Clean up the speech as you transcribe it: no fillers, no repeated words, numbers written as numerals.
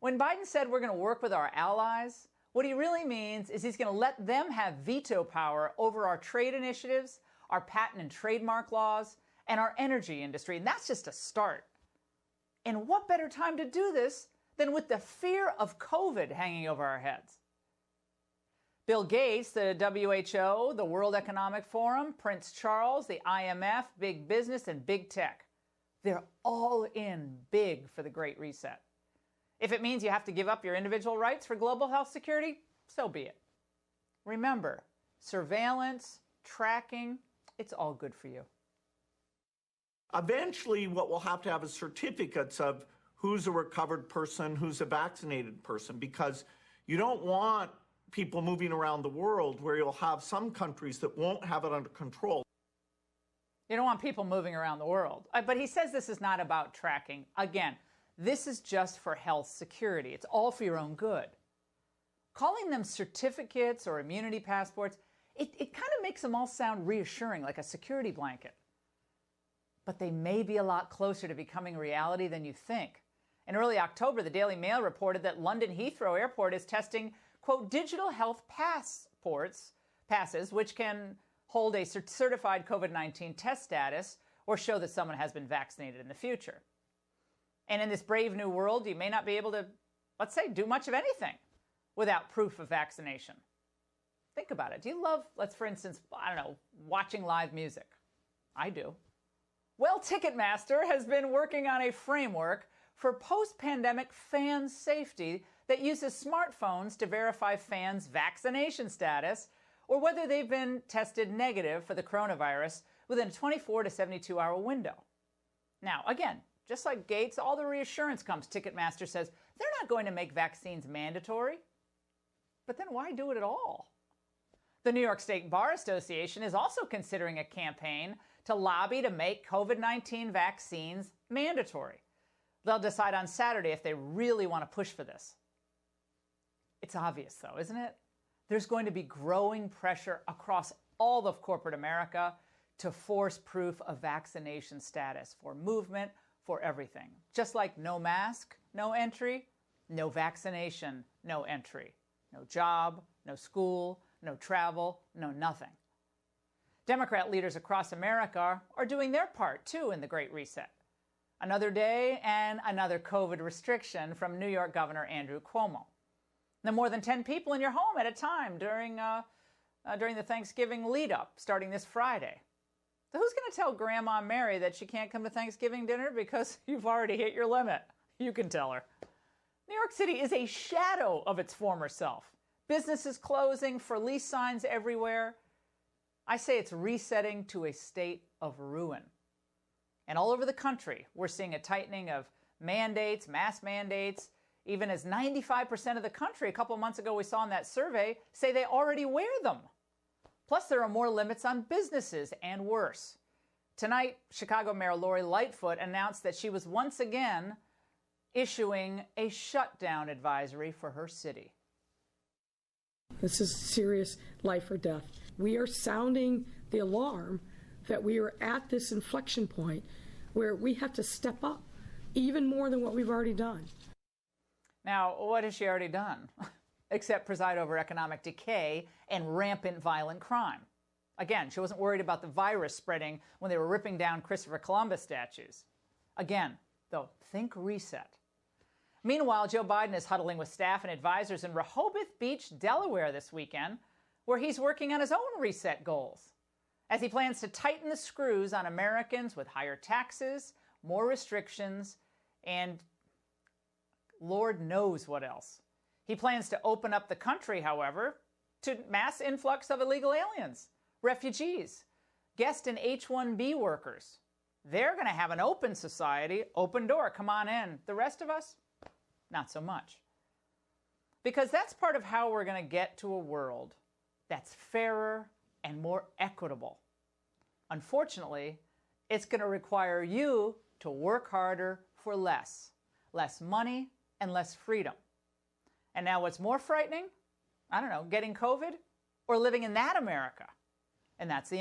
When Biden said we're going to work with our allies, what he really means is he's going to let them have veto power over our trade initiatives, our patent and trademark laws, and our energy industry. And that's just a start. And what better time to do this than with the fear of COVID hanging over our heads? Bill Gates, the WHO, the World Economic Forum, Prince Charles, the IMF, big business, and big tech. They're all in big for the Great Reset. If it means you have to give up your individual rights for global health security, so be it. Remember, surveillance, tracking, it's all good for you. Eventually, what we'll have to have is certificates of who's a recovered person, who's a vaccinated person, because you don't want people moving around the world where you'll have some countries that won't have it under control. You don't want people moving around the world. But he says this is not about tracking. Again, this is just for health security. It's all for your own good. Calling them certificates or immunity passports, it kind of makes them all sound reassuring, like a security blanket. But they may be a lot closer to becoming reality than you think. In early October, the Daily Mail reported that London Heathrow Airport is testing, quote, digital health passes, which can hold a certified COVID-19 test status or show that someone has been vaccinated in the future. And in this brave new world, you may not be able to, let's say, do much of anything without proof of vaccination. Think about it. Do you love, for instance, watching live music? I do. Well, Ticketmaster has been working on a framework for post-pandemic fan safety that uses smartphones to verify fans' vaccination status or whether they've been tested negative for the coronavirus within a 24 to 72-hour window. Now, again, just like Gates, all the reassurance comes. Ticketmaster says they're not going to make vaccines mandatory. But then why do it at all? The New York State Bar Association is also considering a campaign to lobby to make COVID-19 vaccines mandatory. They'll decide on Saturday if they really want to push for this. It's obvious, though, isn't it? There's going to be growing pressure across all of corporate America to force proof of vaccination status for movement, for everything. Just like no mask, no entry, no vaccination, no entry. No job, no school, no travel, no nothing. Democrat leaders across America are doing their part, too, in the Great Reset. Another day and another COVID restriction from New York Governor Andrew Cuomo. Now, more than 10 people in your home at a time during the Thanksgiving lead-up, starting this Friday. So who's going to tell Grandma Mary that she can't come to Thanksgiving dinner because you've already hit your limit? You can tell her. New York City is a shadow of its former self. Businesses closing, for lease signs everywhere. I say it's resetting to a state of ruin. And all over the country, we're seeing a tightening of mandates, mask mandates, even as 95% of the country, a couple of months ago we saw in that survey, say they already wear them. Plus, there are more limits on businesses and worse. Tonight, Chicago Mayor Lori Lightfoot announced that she was once again issuing a shutdown advisory for her city. This is serious life or death. We are sounding the alarm that we are at this inflection point where we have to step up even more than what we've already done. Now, what has she already done? Except preside over economic decay and rampant violent crime. Again, she wasn't worried about the virus spreading when they were ripping down Christopher Columbus statues. Again, though, think reset. Meanwhile, Joe Biden is huddling with staff and advisors in Rehoboth Beach, Delaware this weekend, where he's working on his own reset goals, as he plans to tighten the screws on Americans with higher taxes, more restrictions, and Lord knows what else. He plans to open up the country, however, to mass influx of illegal aliens, refugees, guest and H-1B workers. They're going to have an open society, open door, come on in. The rest of us, not so much. Because that's part of how we're going to get to a world that's fairer and more equitable. Unfortunately, it's going to require you to work harder for less money and less freedom. And now what's more frightening? I don't know, getting COVID or living in that America? And that's the end.